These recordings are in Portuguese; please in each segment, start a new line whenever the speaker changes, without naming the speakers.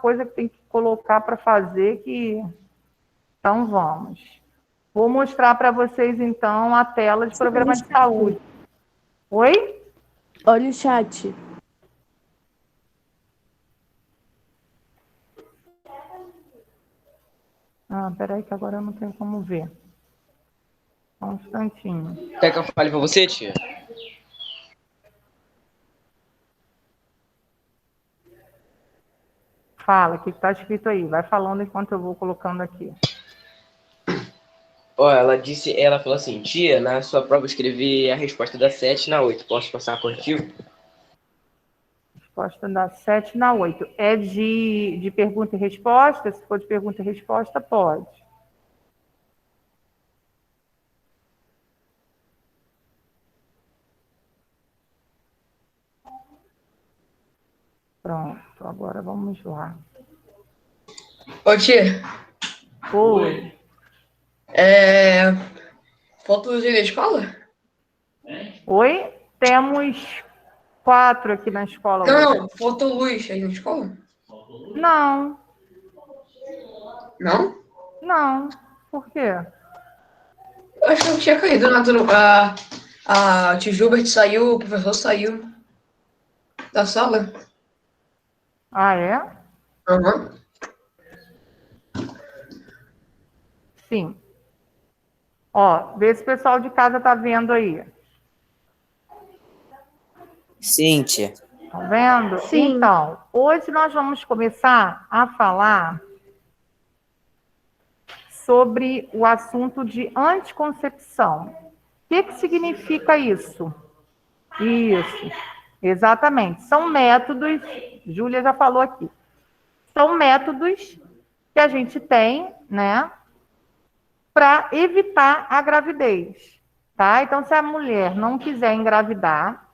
coisa que tem que colocar para fazer que... Então, vamos. Vou mostrar para vocês, então, a tela de programa de saúde. Oi?
Olha o chat.
Ah, peraí que agora eu não tenho como ver. Só um instantinho.
Quer que eu fale pra você, tia?
Fala, o que está escrito aí? Vai falando enquanto eu vou colocando aqui.
Ó, ela falou assim, tia, na sua prova eu escrevi a resposta da 7 na 8. Posso passar corretivo?
Resposta da 7 na 8. É de pergunta e resposta? Se for de pergunta e resposta, pode. Pronto, agora vamos lá.
Ô, tia.
Oi.
Falta luz aí na escola?
Oi? Temos 4 aqui na escola hoje.
Não, faltou luz aí na escola?
Não,
Não?
não. Por quê?
Eu acho que não tinha caído nada. A tio Gilbert saiu, o professor saiu da sala.
Ah, é?
Aham.
Sim. Ó, vê se o pessoal de casa tá vendo aí.
Sim, tia.
Tá vendo?
Sim.
Então, hoje nós vamos começar a falar sobre o assunto de anticoncepção. O que significa isso? Isso, exatamente. São métodos, Júlia já falou aqui, são métodos que a gente tem, né, para evitar a gravidez, tá? Então, se a mulher não quiser engravidar,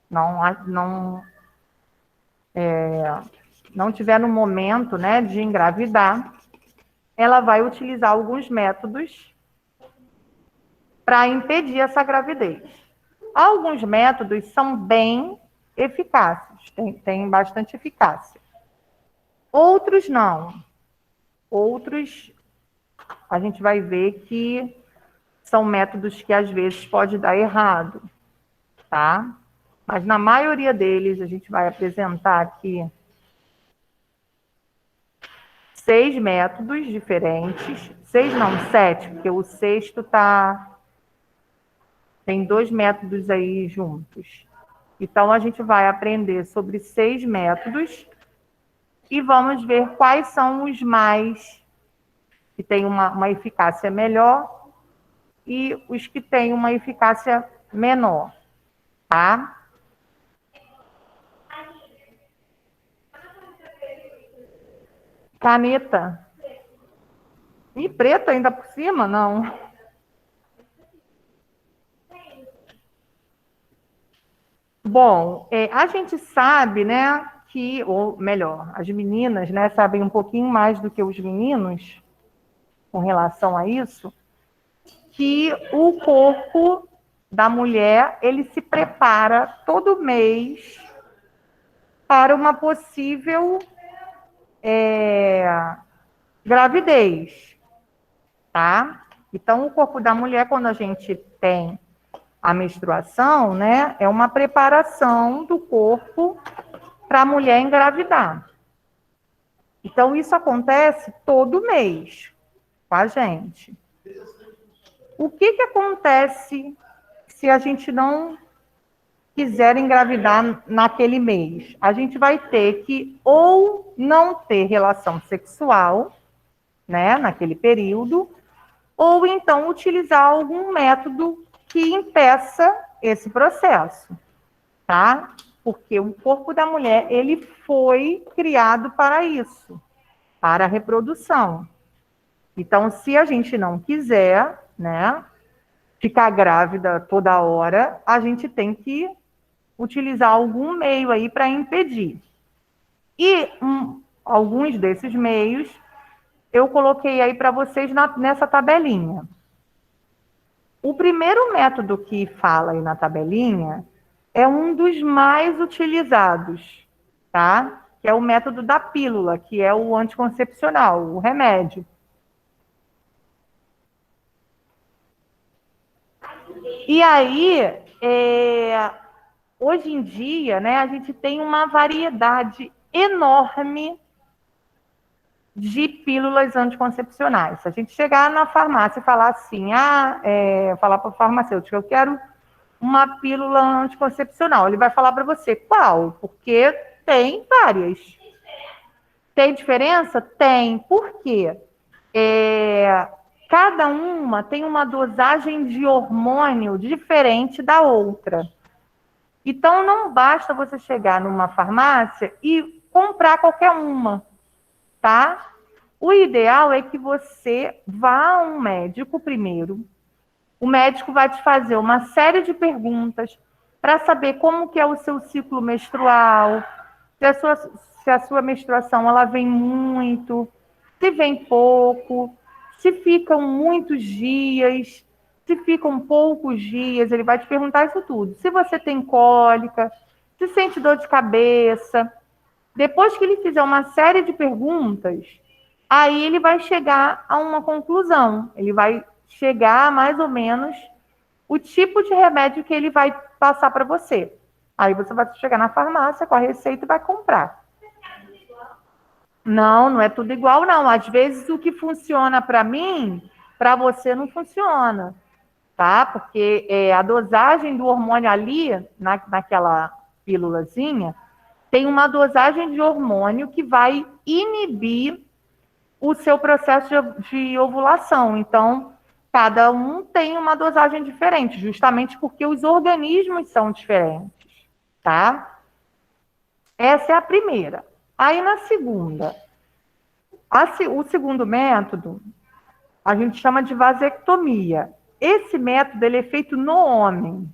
não tiver no momento, né, de engravidar, ela vai utilizar alguns métodos para impedir essa gravidez. Alguns métodos são bem eficazes, têm bastante eficácia. Outros não. Outros, a gente vai ver que são métodos que às vezes pode dar errado, tá? Mas na maioria deles, a gente vai apresentar aqui 6 métodos diferentes. 6 não, 7, porque o sexto tem 2 métodos aí juntos. Então, a gente vai aprender sobre 6 métodos e vamos ver quais são os mais que têm uma eficácia melhor e os que têm uma eficácia menor, tá? Caneta. E preta ainda por cima? Não. Bom, a gente sabe, né, que, ou melhor, as meninas, né, sabem um pouquinho mais do que os meninos com relação a isso, que o corpo da mulher, ele se prepara todo mês para uma possível gravidez, tá? Então, o corpo da mulher, quando a gente tem a menstruação, né, é uma preparação do corpo para a mulher engravidar. Então, isso acontece todo mês com a gente. O que acontece se a gente não quiser engravidar naquele mês? A gente vai ter que ou não ter relação sexual, né, naquele período, ou então utilizar algum método que impeça esse processo, tá? Porque o corpo da mulher, ele foi criado para isso, para a reprodução. Então, se a gente não quiser, né, ficar grávida toda hora, a gente tem que utilizar algum meio aí para impedir. E alguns desses meios eu coloquei aí para vocês nessa tabelinha. O primeiro método que fala aí na tabelinha é um dos mais utilizados, tá? que é o método da pílula, que é o anticoncepcional, o remédio. E aí, hoje em dia, né, a gente tem uma variedade enorme de pílulas anticoncepcionais. Se a gente chegar na farmácia e falar assim, falar para o farmacêutico, eu quero uma pílula anticoncepcional, ele vai falar para você qual, porque tem várias. Tem diferença? Tem. Por quê? Cada uma tem uma dosagem de hormônio diferente da outra. Então, não basta você chegar numa farmácia e comprar qualquer uma, tá? O ideal é que você vá a um médico primeiro. O médico vai te fazer uma série de perguntas para saber como que é o seu ciclo menstrual, se a sua menstruação ela vem muito, se vem pouco, se ficam muitos dias, se ficam poucos dias, ele vai te perguntar isso tudo. Se você tem cólica, se sente dor de cabeça. Depois que ele fizer uma série de perguntas, aí ele vai chegar a uma conclusão. Ele vai chegar a mais ou menos o tipo de remédio que ele vai passar para você. Aí você vai chegar na farmácia com a receita e vai comprar. Não, não é tudo igual, não. Às vezes o que funciona para mim, para você não funciona, tá? Porque a dosagem do hormônio ali, naquela pílulazinha, tem uma dosagem de hormônio que vai inibir o seu processo de ovulação. Então, cada um tem uma dosagem diferente, justamente porque os organismos são diferentes, tá? Essa é a primeira. Aí, na segunda, o segundo método, a gente chama de vasectomia. Esse método, ele é feito no homem,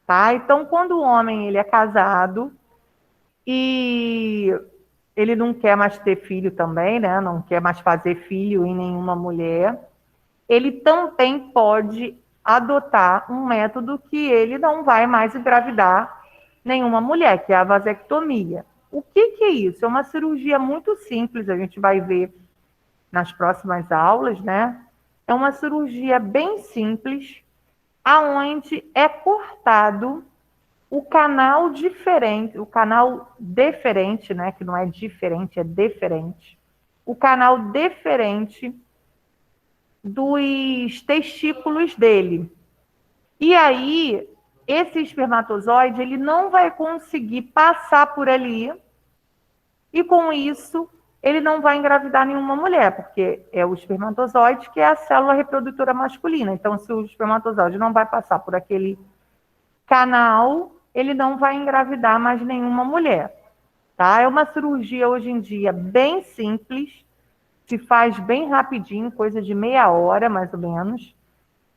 tá? Então, quando o homem ele é casado e ele não quer mais ter filho também, né? Não quer mais fazer filho em nenhuma mulher, ele também pode adotar um método que ele não vai mais engravidar nenhuma mulher, que é a vasectomia. O que é isso? É uma cirurgia muito simples, a gente vai ver nas próximas aulas, né? É uma cirurgia bem simples, aonde é cortado o canal deferente, né? Que não é diferente, é deferente. O canal deferente dos testículos dele. E aí, esse espermatozoide, ele não vai conseguir passar por ali e, com isso, ele não vai engravidar nenhuma mulher, porque é o espermatozoide que é a célula reprodutora masculina. Então, se o espermatozoide não vai passar por aquele canal, ele não vai engravidar mais nenhuma mulher, tá? É uma cirurgia, hoje em dia, bem simples, se faz bem rapidinho, coisa de meia hora, mais ou menos,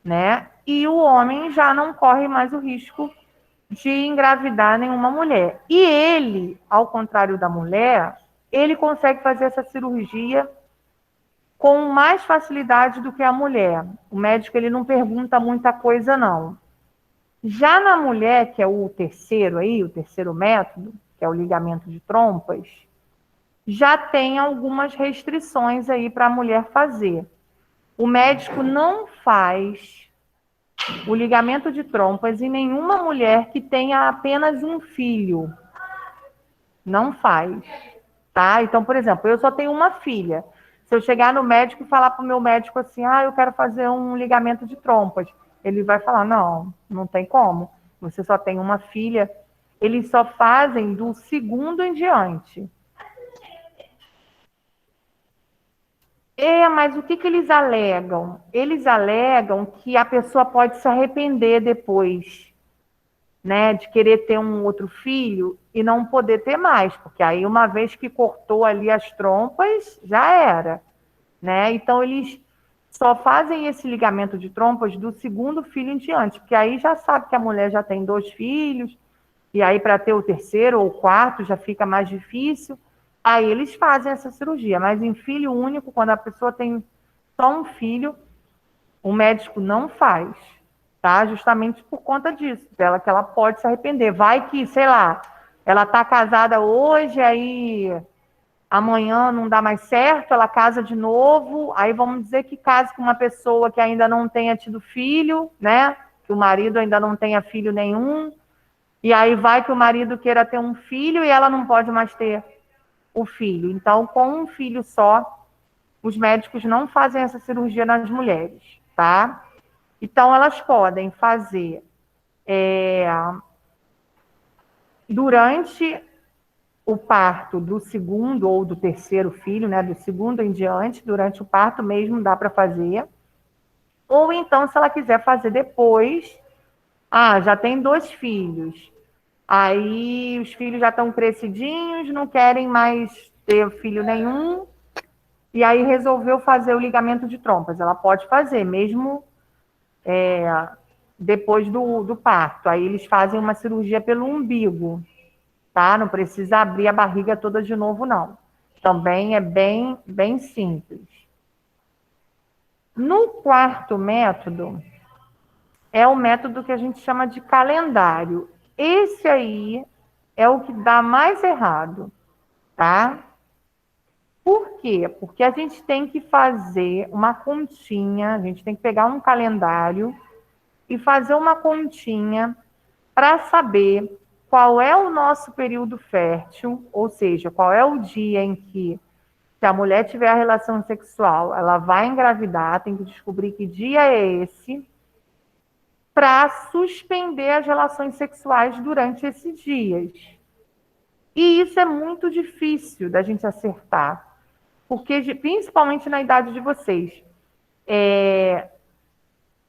né? E o homem já não corre mais o risco de engravidar nenhuma mulher. E ele, ao contrário da mulher, ele consegue fazer essa cirurgia com mais facilidade do que a mulher. O médico, ele não pergunta muita coisa, não. Já na mulher, que é o terceiro método, que é o ligamento de trompas, já tem algumas restrições aí para a mulher fazer. O médico não faz o ligamento de trompas em nenhuma mulher que tenha apenas um filho. Não faz, tá? Então, por exemplo, eu só tenho uma filha. Se eu chegar no médico e falar para o meu médico assim, eu quero fazer um ligamento de trompas, ele vai falar, não, não tem como. Você só tem uma filha. Eles só fazem do segundo em diante. Mas o que eles alegam? Eles alegam que a pessoa pode se arrepender depois, né, de querer ter um outro filho e não poder ter mais, porque aí uma vez que cortou ali as trompas, já era, né? Então eles só fazem esse ligamento de trompas do segundo filho em diante, porque aí já sabe que a mulher já tem 2 filhos, e aí para ter o terceiro ou o quarto já fica mais difícil. Aí eles fazem essa cirurgia, mas em filho único, quando a pessoa tem só um filho, o médico não faz, tá? Justamente por conta disso, dela que ela pode se arrepender. Vai que, sei lá, Ela está casada hoje, aí amanhã não dá mais certo, ela casa de novo, aí vamos dizer que casa com uma pessoa que ainda não tenha tido filho, né? Que o marido ainda não tenha filho nenhum, e aí vai que o marido queira ter um filho e ela não pode mais ter o filho. Então, com um filho só, os médicos não fazem essa cirurgia nas mulheres, tá? Então, elas podem fazer durante o parto do segundo ou do terceiro filho, né? Do segundo em diante, durante o parto mesmo dá para fazer. Ou então, se ela quiser fazer depois, já tem 2 filhos. Aí os filhos já estão crescidinhos, não querem mais ter filho nenhum, e aí resolveu fazer o ligamento de trompas. Ela pode fazer, mesmo depois do parto. Aí eles fazem uma cirurgia pelo umbigo, tá? Não precisa abrir a barriga toda de novo, não. Também é bem, bem simples. No quarto método, é o método que a gente chama de calendário. Esse aí é o que dá mais errado, tá? Por quê? Porque a gente tem que fazer uma continha, a gente tem que pegar um calendário e fazer uma continha para saber qual é o nosso período fértil, ou seja, qual é o dia em que, se a mulher tiver a relação sexual, ela vai engravidar, tem que descobrir que dia é esse, para suspender as relações sexuais durante esses dias. E isso é muito difícil da gente acertar, porque, principalmente na idade de vocês,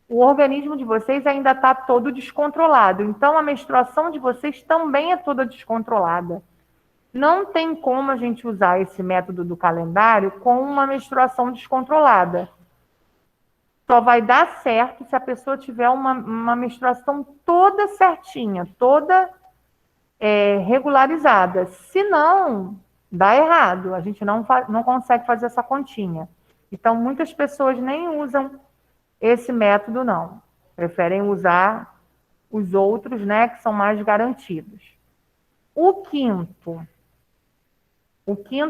o organismo de vocês ainda está todo descontrolado. Então, a menstruação de vocês também é toda descontrolada. Não tem como a gente usar esse método do calendário com uma menstruação descontrolada. Só vai dar certo se a pessoa tiver uma menstruação toda certinha, toda regularizada. Se não, dá errado. A gente não consegue fazer essa continha. Então, muitas pessoas nem usam esse método, não. Preferem usar os outros, né, que são mais garantidos. O quinto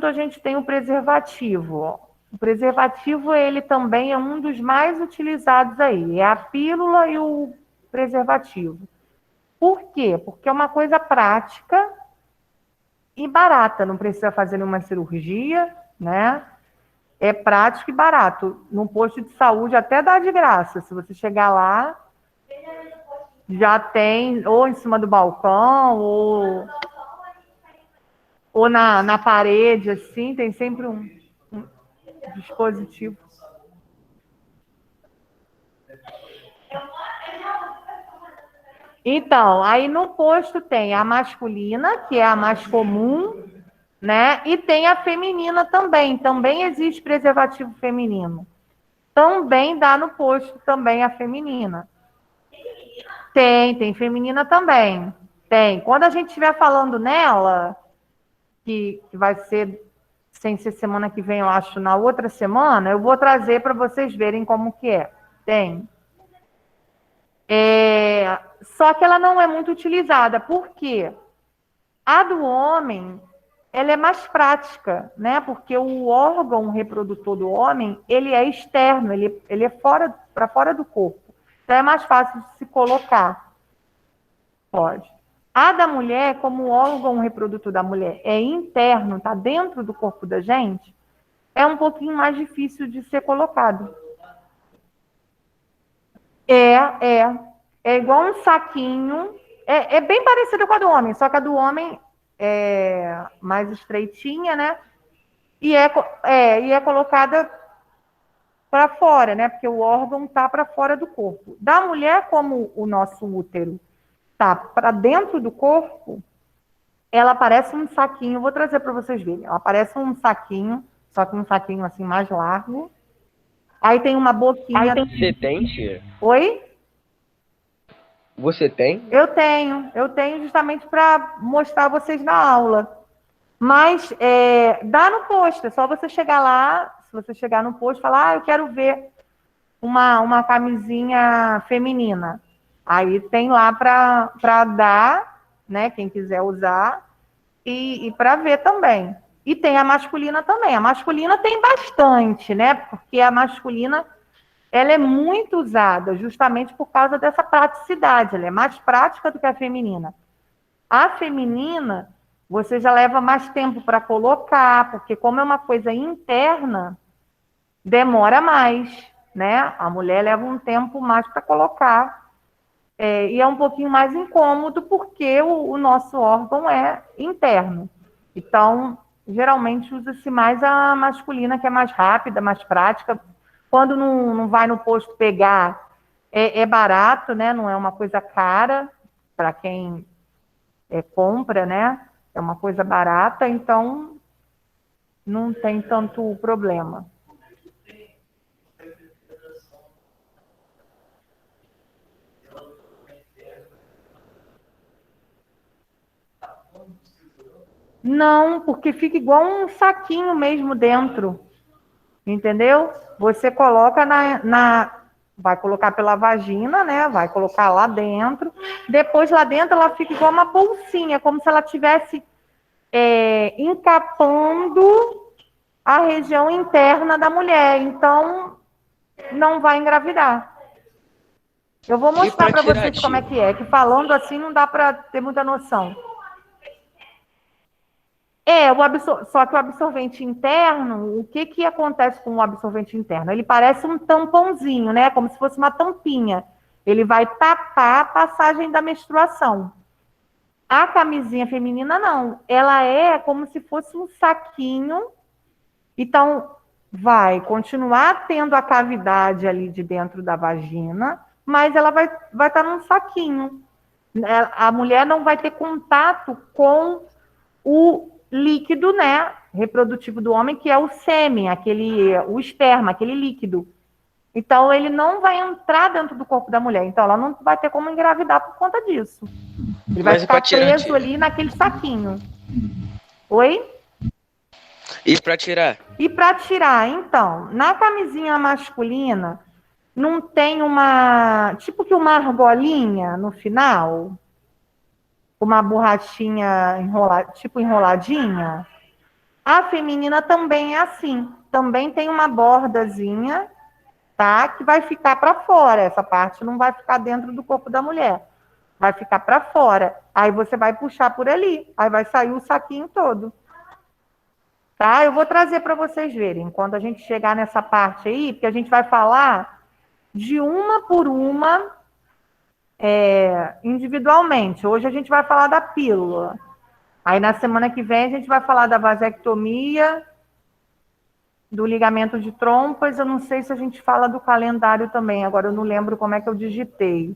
a gente tem o preservativo. O preservativo, ele também é um dos mais utilizados aí. É a pílula e o preservativo. Por quê? Porque é uma coisa prática e barata. Não precisa fazer nenhuma cirurgia, né? É prático e barato. No posto de saúde até dá de graça. Se você chegar lá, já tem, ou em cima do balcão, ou na parede, assim, tem sempre um dispositivo. Então, aí no posto tem a masculina, que é a mais comum, né? E tem a feminina também. Também existe preservativo feminino. Também dá no posto também a feminina. Tem feminina também. Tem. Quando a gente estiver falando nela, que vai ser, sem ser semana que vem, eu acho, na outra semana, eu vou trazer para vocês verem como que é. Tem. Só que ela não é muito utilizada. Por quê? A do homem, ela é mais prática, né? Porque o órgão reprodutor do homem, ele é externo, ele é para fora do corpo. Então é mais fácil de se colocar. Pode. A da mulher, como o órgão reprodutor da mulher é interno, está dentro do corpo da gente, é um pouquinho mais difícil de ser colocado. É igual um saquinho. É bem parecido com a do homem, só que a do homem é mais estreitinha, né? E é colocada para fora, né? Porque o órgão está para fora do corpo. Da mulher, como o nosso útero está para dentro do corpo, ela parece um saquinho. Vou trazer para vocês verem. Ela parece um saquinho, só que um saquinho assim mais largo. Aí tem uma boquinha.
Você tem, tia?
Oi?
Você tem?
Eu tenho justamente para mostrar a vocês na aula. Mas dá no posto, é só você chegar lá, se você chegar no posto e falar, eu quero ver uma camisinha feminina. Aí tem lá para dar, né? Quem quiser usar. e para ver também. E tem a masculina também. A masculina tem bastante, né? Porque a masculina ela é muito usada justamente por causa dessa praticidade. Ela é mais prática do que a feminina. A feminina, você já leva mais tempo para colocar, porque como é uma coisa interna, demora mais, né? A mulher leva um tempo mais para colocar. E é um pouquinho mais incômodo porque o nosso órgão é interno. Então, geralmente usa-se mais a masculina, que é mais rápida, mais prática. Quando não vai no posto pegar, é barato, né? Não é uma coisa cara para quem compra, né? É uma coisa barata, então não tem tanto problema. Não, porque fica igual um saquinho mesmo dentro, entendeu? Você coloca vai colocar pela vagina, né? Vai colocar lá dentro. Depois lá dentro ela fica igual uma bolsinha, como se ela tivesse encapando a região interna da mulher. Então não vai engravidar. Eu vou mostrar para vocês como é, que falando assim não dá para ter muita noção. Só que o absorvente interno, o que acontece com o absorvente interno? Ele parece um tampãozinho, né? Como se fosse uma tampinha. Ele vai tapar a passagem da menstruação. A camisinha feminina, não. Ela é como se fosse um saquinho. Então, vai continuar tendo a cavidade ali de dentro da vagina, mas ela vai estar num saquinho. A mulher não vai ter contato com o líquido, né, reprodutivo do homem, que é o sêmen, o esperma, aquele líquido. Então, ele não vai entrar dentro do corpo da mulher. Então, ela não vai ter como engravidar por conta disso. Ele vai ficar preso ali naquele saquinho. Oi?
E para tirar?
E para tirar, então, na camisinha masculina, não tem tipo que uma argolinha no final? Uma borrachinha tipo enroladinha. A feminina também é assim. Também tem uma bordazinha, tá? Que vai ficar para fora. Essa parte não vai ficar dentro do corpo da mulher. Vai ficar para fora. Aí você vai puxar por ali. Aí vai sair o saquinho todo. Tá? Eu vou trazer para vocês verem. Quando a gente chegar nessa parte aí, porque a gente vai falar de uma por uma individualmente. Hoje a gente vai falar da pílula. Aí na semana que vem a gente vai falar da vasectomia, do ligamento de trompas. Eu não sei se a gente fala do calendário também. Agora eu não lembro como é que eu digitei.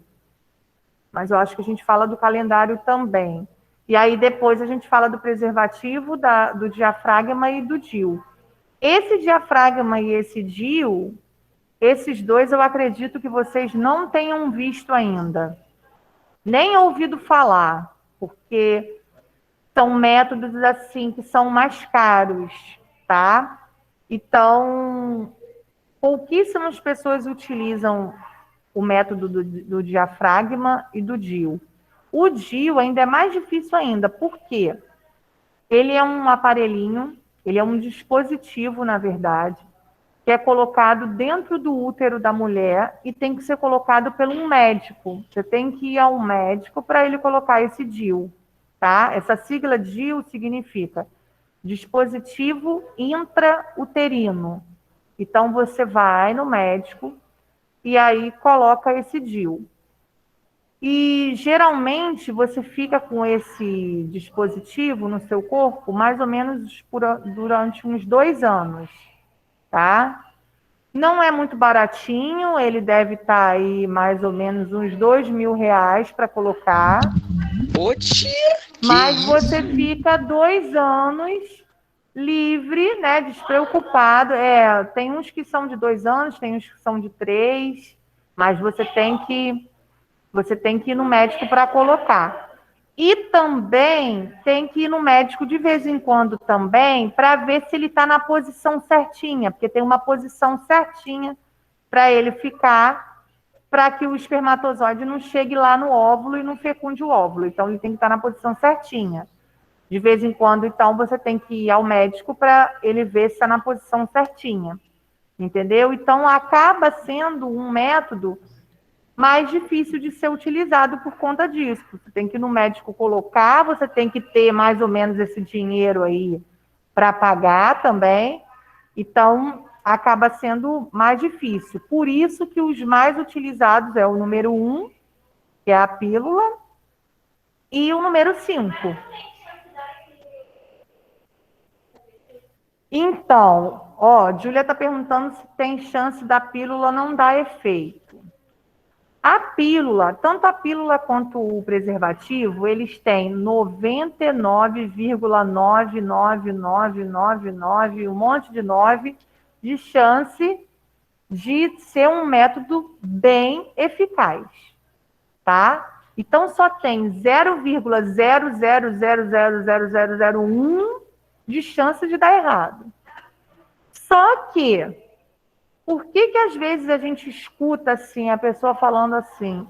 Mas eu acho que a gente fala do calendário também. E aí depois a gente fala do preservativo, do diafragma e do DIU. Esse diafragma e esse DIU, esses dois eu acredito que vocês não tenham visto ainda. Nem ouvido falar, porque são métodos assim que são mais caros, tá? Então, pouquíssimas pessoas utilizam o método do diafragma e do DIU. O DIU ainda é mais difícil ainda, por quê? Ele é um aparelhinho, ele é um dispositivo, na verdade, que é colocado dentro do útero da mulher e tem que ser colocado por um médico. Você tem que ir ao médico para ele colocar esse DIU, tá? Essa sigla DIU significa dispositivo intrauterino. Então, você vai no médico e aí coloca esse DIU. E, geralmente, você fica com esse dispositivo no seu corpo mais ou menos durante uns 2 anos, tá? Não é muito baratinho, ele deve estar aí mais ou menos uns R$ 2.000 para colocar.
Ô, tia,
mas você fica 2 anos livre, né, despreocupado. Tem uns que são de 2 anos, tem uns que são de 3, mas você tem que ir no médico para colocar. E também tem que ir no médico de vez em quando também, para ver se ele está na posição certinha, porque tem uma posição certinha para ele ficar, para que o espermatozoide não chegue lá no óvulo e não fecunde o óvulo. Então, ele tem que estar na posição certinha. De vez em quando, então, você tem que ir ao médico para ele ver se está na posição certinha. Entendeu? Então, acaba sendo um método mais difícil de ser utilizado por conta disso. Você tem que ir no médico colocar, você tem que ter mais ou menos esse dinheiro aí para pagar também. Então, acaba sendo mais difícil. Por isso que os mais utilizados é o número 1, que é a pílula, e o número 5. Então, Júlia está perguntando se tem chance da pílula não dar efeito. A pílula, tanto a pílula quanto o preservativo, eles têm 99,99999, um monte de 9, de chance de ser um método bem eficaz, tá? Então, só tem 0,0000001 de chance de dar errado. Só que, por que às vezes a gente escuta assim, a pessoa falando assim,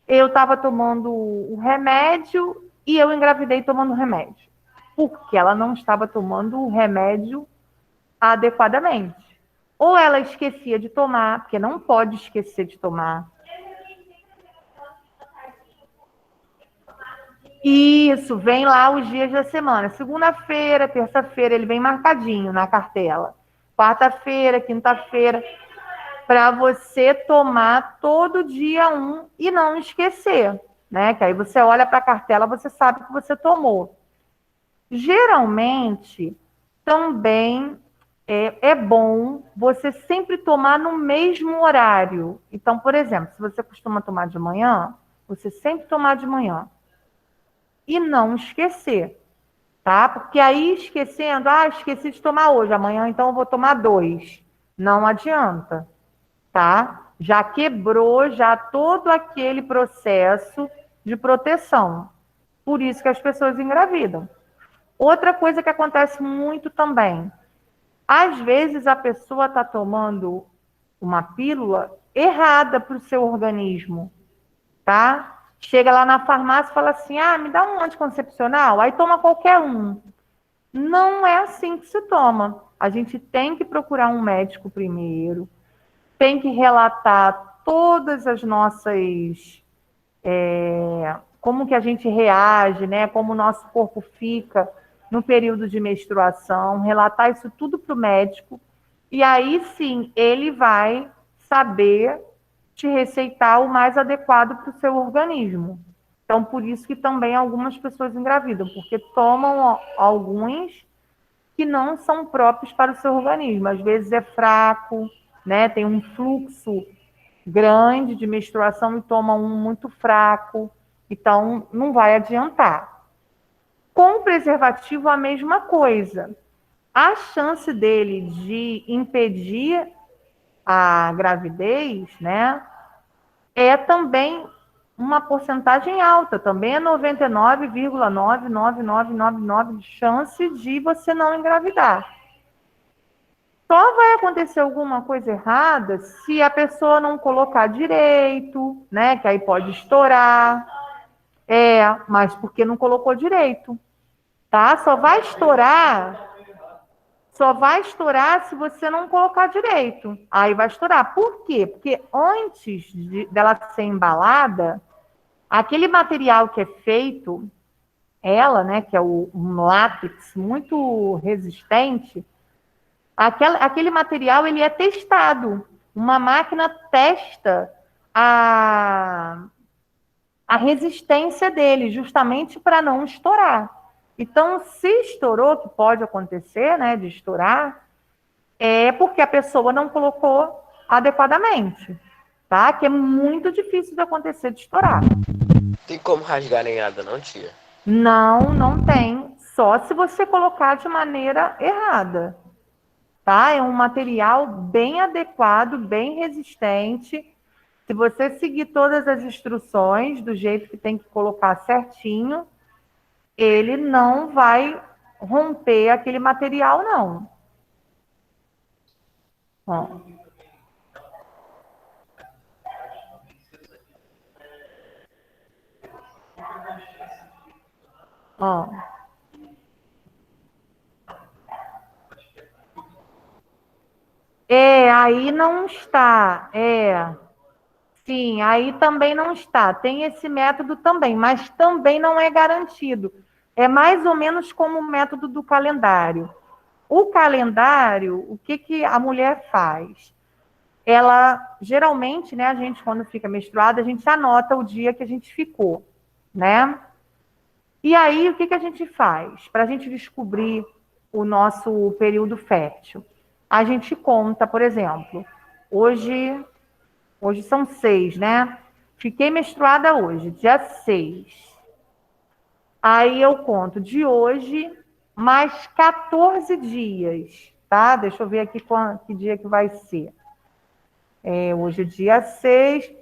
eu estava tomando o remédio e eu engravidei tomando o remédio? Porque ela não estava tomando o remédio adequadamente. Ou ela esquecia de tomar, porque não pode esquecer de tomar. Isso, vem lá os dias da semana. Segunda-feira, terça-feira, ele vem marcadinho na cartela. Quarta-feira, quinta-feira, para você tomar todo dia um e não esquecer, né? Que aí você olha para a cartela, você sabe que você tomou. Geralmente, também é bom você sempre tomar no mesmo horário. Então, por exemplo, se você costuma tomar de manhã, você sempre tomar de manhã. E não esquecer, tá? Porque aí esquecendo, esqueci de tomar hoje, amanhã então eu vou tomar 2. Não adianta, tá? Já quebrou já todo aquele processo de proteção. Por isso que as pessoas engravidam. Outra coisa que acontece muito também, às vezes a pessoa está tomando uma pílula errada para o seu organismo, tá? Chega lá na farmácia e fala assim, me dá um anticoncepcional, aí toma qualquer um. Não é assim que se toma. A gente tem que procurar um médico primeiro, tem que relatar todas as nossas... como que a gente reage, né? Como o nosso corpo fica no período de menstruação, relatar isso tudo para o médico, e aí sim ele vai saber te receitar o mais adequado para o seu organismo. Então, por isso que também algumas pessoas engravidam, porque tomam alguns que não são próprios para o seu organismo. Às vezes é fraco, né? Tem um fluxo grande de menstruação e toma um muito fraco. Então, não vai adiantar. Com o preservativo, a mesma coisa. A chance dele de impedir a gravidez, né, é também uma porcentagem alta, também é 99,99999 de chance de você não engravidar. Só vai acontecer alguma coisa errada se a pessoa não colocar direito, né, que aí pode estourar. Mas porque não colocou direito, tá? Só vai estourar se você não colocar direito. Aí vai estourar. Por quê? Porque antes dela ser embalada, aquele material que é feito, né, que é um látex muito resistente, aquele material ele é testado. Uma máquina testa a resistência dele, justamente para não estourar. Então, se estourou, que pode acontecer, né, de estourar, é porque a pessoa não colocou adequadamente, tá? Que é muito difícil de acontecer de estourar.
Tem como rasgar nem nada, não, tia?
Não, não tem. Só se você colocar de maneira errada, tá? É um material bem adequado, bem resistente. Se você seguir todas as instruções do jeito que tem que colocar certinho, ele não vai romper aquele material, não. Ó. Ó. Aí não está. Sim, aí também não está. Tem esse método também, mas também não é garantido. É mais ou menos como o método do calendário. O calendário, o que, que a mulher faz? Ela, geralmente, né, a gente, quando fica menstruada, a gente anota o dia que a gente ficou, né? E aí, o que, que a gente faz? Para a gente descobrir o nosso período fértil. A gente conta, por exemplo, hoje são 6, né? Fiquei menstruada hoje, dia 6. Aí eu conto de hoje mais 14 dias, tá? Deixa eu ver aqui que dia que vai ser. Hoje é dia 6.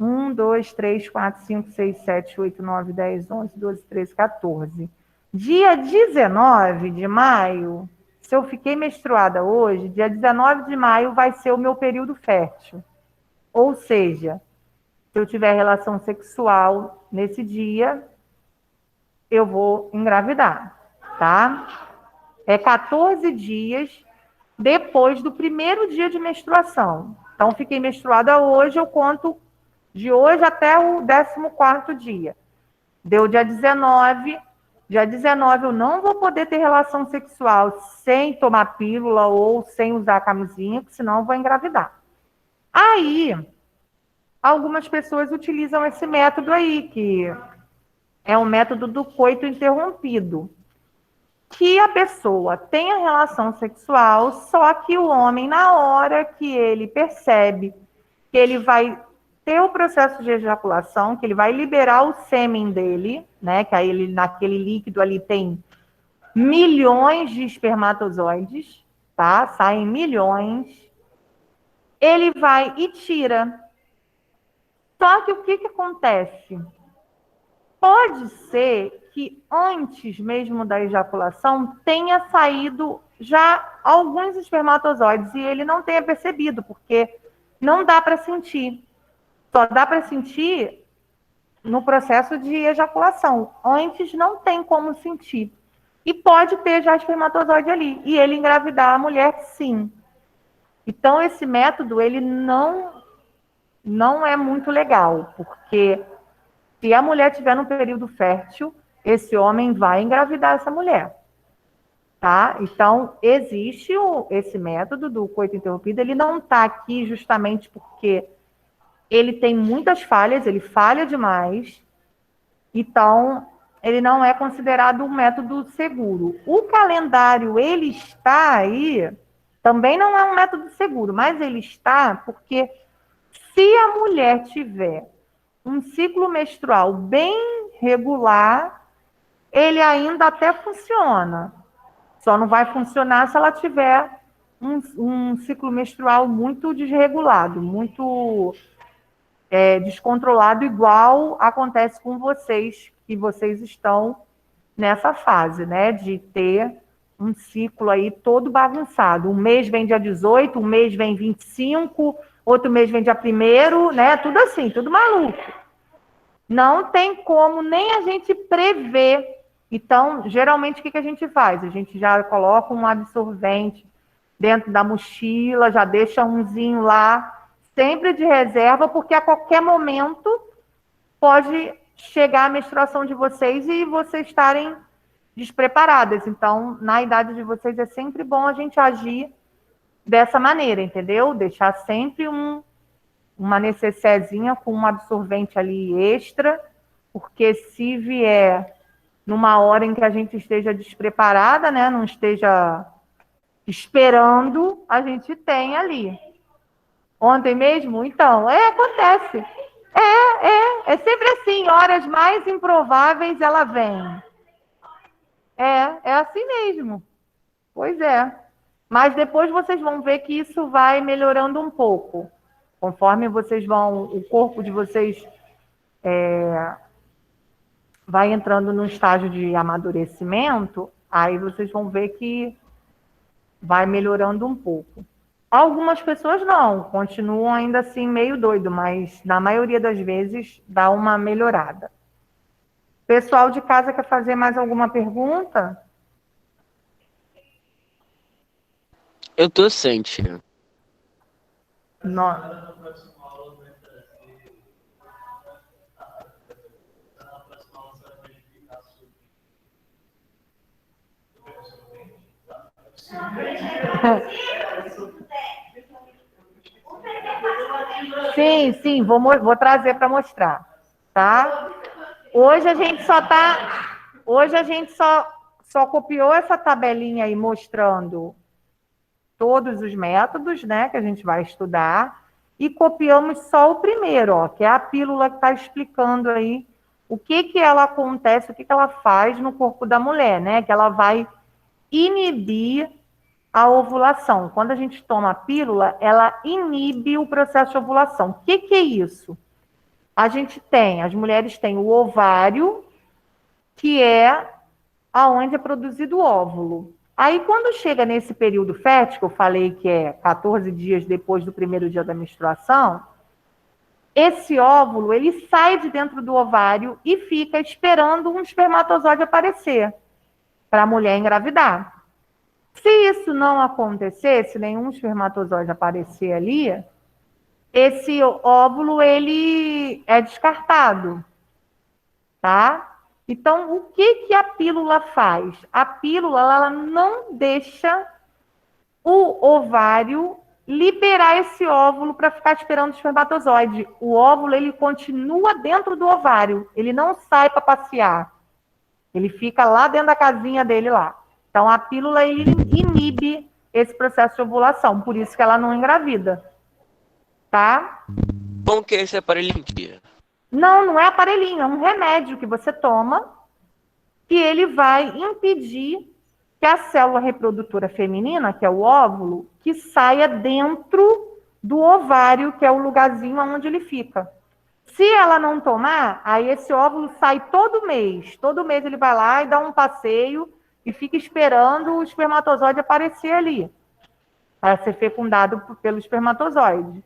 1, 2, 3, 4, 5, 6, 7, 8, 9, 10, 11, 12, 13, 14. Dia 19 de maio, se eu fiquei menstruada hoje, dia 19 de maio vai ser o meu período fértil. Ou seja, se eu tiver relação sexual nesse dia, eu vou engravidar, tá? É 14 dias depois do primeiro dia de menstruação. Então, fiquei menstruada hoje, eu conto de hoje até o 14º dia. Deu dia 19. Dia 19 eu não vou poder ter relação sexual sem tomar pílula ou sem usar camisinha, porque senão eu vou engravidar. Aí, algumas pessoas utilizam esse método aí, que é o método do coito interrompido. Que a pessoa tem a relação sexual, só que o homem, na hora que ele percebe que ele vai ter o processo de ejaculação, que ele vai liberar o sêmen dele, né? Que aí ele, naquele líquido ali tem milhões de espermatozoides, tá? Saem milhões. Ele vai e tira. Só que o que acontece? Pode ser que antes mesmo da ejaculação tenha saído já alguns espermatozoides e ele não tenha percebido, porque não dá para sentir. Só dá para sentir no processo de ejaculação. Antes não tem como sentir. E pode ter já espermatozoide ali. E ele engravidar a mulher, sim. Então, esse método, ele não é muito legal, porque se a mulher tiver no período fértil, esse homem vai engravidar essa mulher. Tá? Então, existe esse método do coito interrompido, ele não está aqui justamente porque ele tem muitas falhas, ele falha demais, então ele não é considerado um método seguro. O calendário, ele está aí, também não é um método seguro, mas ele está porque se a mulher tiver um ciclo menstrual bem regular, ele ainda até funciona. Só não vai funcionar se ela tiver um ciclo menstrual muito desregulado, muito descontrolado, igual acontece com vocês, que vocês estão nessa fase, né? De ter um ciclo aí todo bagunçado. Um mês vem dia 18, um mês vem 25, outro mês vem dia 1º, né? Tudo assim, tudo maluco. Não tem como nem a gente prever. Então, geralmente, o que a gente faz? A gente já coloca um absorvente dentro da mochila, já deixa umzinho lá, sempre de reserva, porque a qualquer momento pode chegar a menstruação de vocês e vocês estarem despreparadas. Então, na idade de vocês, é sempre bom a gente agir dessa maneira, entendeu? Deixar sempre uma necessezinha com um absorvente ali extra, porque se vier numa hora em que a gente esteja despreparada, né, não esteja esperando, a gente tem ali. Ontem mesmo? Então, acontece. É sempre assim, horas mais improváveis ela vem. É assim mesmo. Pois é. Mas depois vocês vão ver que isso vai melhorando um pouco. Conforme vocês vão, o corpo de vocês vai entrando no estágio de amadurecimento, aí vocês vão ver que vai melhorando um pouco. Algumas pessoas não, continuam ainda assim meio doido, mas na maioria das vezes dá uma melhorada. Pessoal de casa quer fazer mais alguma pergunta?
Eu tô sem, tia.
Não. Sim, vou trazer para mostrar, tá? Hoje a gente só copiou essa tabelinha aí mostrando todos os métodos, né, que a gente vai estudar, e copiamos só o primeiro, ó, que é a pílula que está explicando aí o que ela acontece, o que ela faz no corpo da mulher, né, que ela vai inibir a ovulação. Quando a gente toma a pílula, ela inibe o processo de ovulação. O que é isso? As mulheres têm o ovário, que é aonde é produzido o óvulo. Aí, quando chega nesse período fértil, que eu falei que é 14 dias depois do primeiro dia da menstruação, esse óvulo, ele sai de dentro do ovário e fica esperando um espermatozoide aparecer para a mulher engravidar. Se isso não acontecer, se nenhum espermatozoide aparecer ali, esse óvulo, ele é descartado, tá? Então, o que a pílula faz? A pílula, ela não deixa o ovário liberar esse óvulo para ficar esperando o espermatozoide. O óvulo, ele continua dentro do ovário, ele não sai para passear. Ele fica lá dentro da casinha dele lá. Então, a pílula, ele inibe esse processo de ovulação, por isso que ela não engravida. Tá?
Como que é esse aparelhinho, tia?
Não é aparelhinho, é um remédio que você toma que ele vai impedir que a célula reprodutora feminina, que é o óvulo, que saia dentro do ovário, que é o lugarzinho onde ele fica. Se ela não tomar, aí esse óvulo sai todo mês. Todo mês ele vai lá e dá um passeio e fica esperando o espermatozoide aparecer ali, para ser fecundado pelo espermatozoide.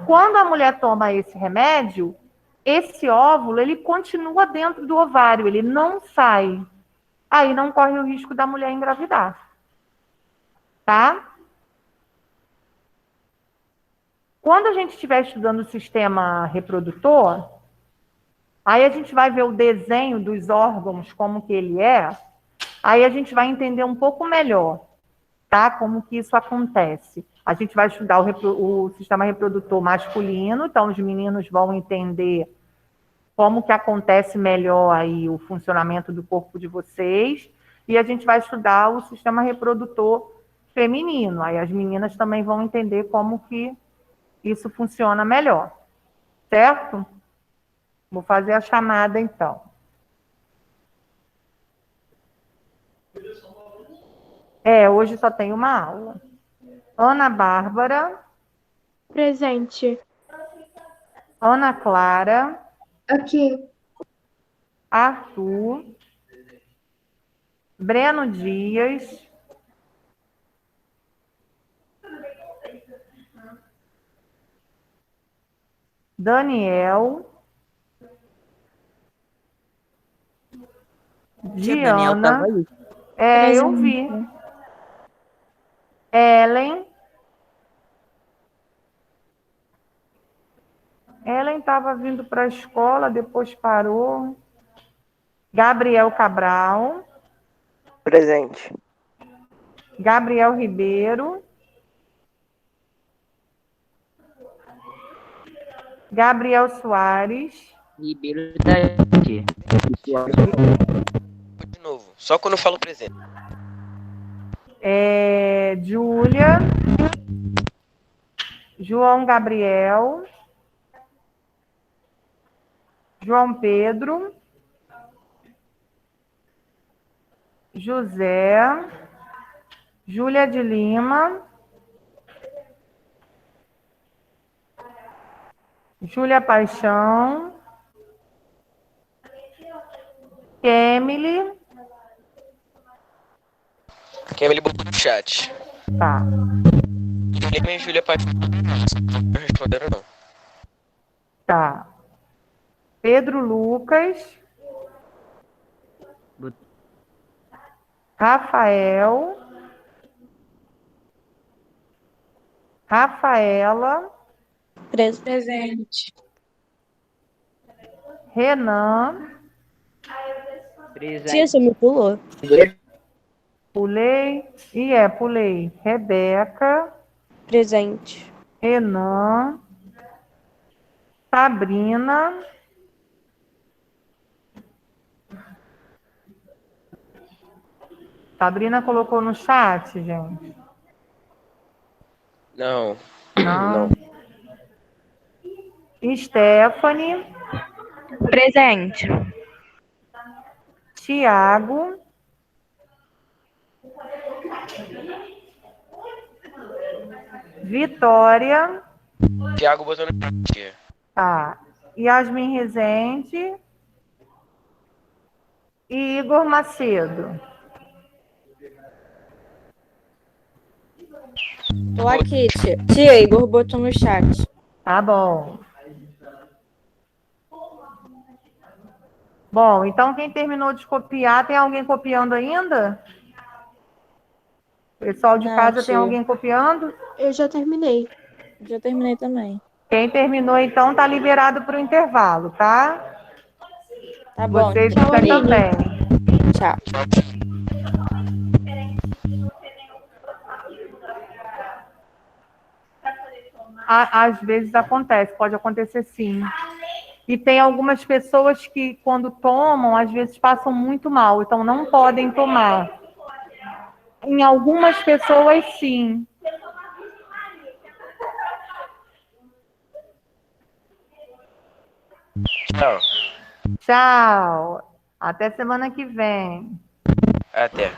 Quando a mulher toma esse remédio, esse óvulo, ele continua dentro do ovário, ele não sai. Aí não corre o risco da mulher engravidar. Tá? Quando a gente estiver estudando o sistema reprodutor, aí a gente vai ver o desenho dos órgãos, como que ele é, aí a gente vai entender um pouco melhor, tá? Como que isso acontece. A gente vai estudar o sistema reprodutor masculino, então os meninos vão entender como que acontece melhor aí o funcionamento do corpo de vocês, e a gente vai estudar o sistema reprodutor feminino. Aí as meninas também vão entender como que isso funciona melhor. Certo? Vou fazer a chamada, então. Hoje só tem uma aula. Ana Bárbara.
Presente.
Ana Clara.
Aqui.
Arthur. Breno Dias.
Tia,
Daniel.
Daniel tava
Diana.
aí.
Eu vi. Ellen. Ellen estava vindo para a escola, depois parou. Gabriel Cabral.
Presente.
Gabriel Ribeiro. Gabriel Soares.
Ribeiro tá aqui.
De novo, só quando eu falo presente.
Júlia. João Gabriel. João Pedro. José. Júlia de Lima. Júlia Paixão. Emily.
Emily botou no chat.
Tá.
Lima e Júlia Paixão não responderam, não.
Tá. Pedro Lucas. Rafael, Rafaela,
Presente.
Renan,
Presente.
você me pulou.
pulei, pulei. Rebeca,
Presente.
Renan, Sabrina, Sabrina colocou no chat, gente.
Não.
Não. Stephanie,
Presente.
Tiago, Vitória,
Thiago botou no chat.
tá. Yasmin Rezende e Igor Macedo.
Tô aqui, tia. Tia, Igor botou no chat.
Tá bom. Bom, então quem terminou de copiar, tem alguém copiando ainda? Pessoal de
Não,
casa, tem
tia.
alguém copiando?
Eu já terminei.
Já terminei também.
Quem terminou, então, tá liberado para o intervalo, tá?
Tá bom.
Vocês
Tchau, Aline.
também.
Tchau.
Às vezes acontece, pode acontecer sim. E tem algumas pessoas que, quando tomam, às vezes passam muito mal, então não podem tomar. Em algumas pessoas, sim.
Tchau.
Tchau. Até semana que vem.
Até.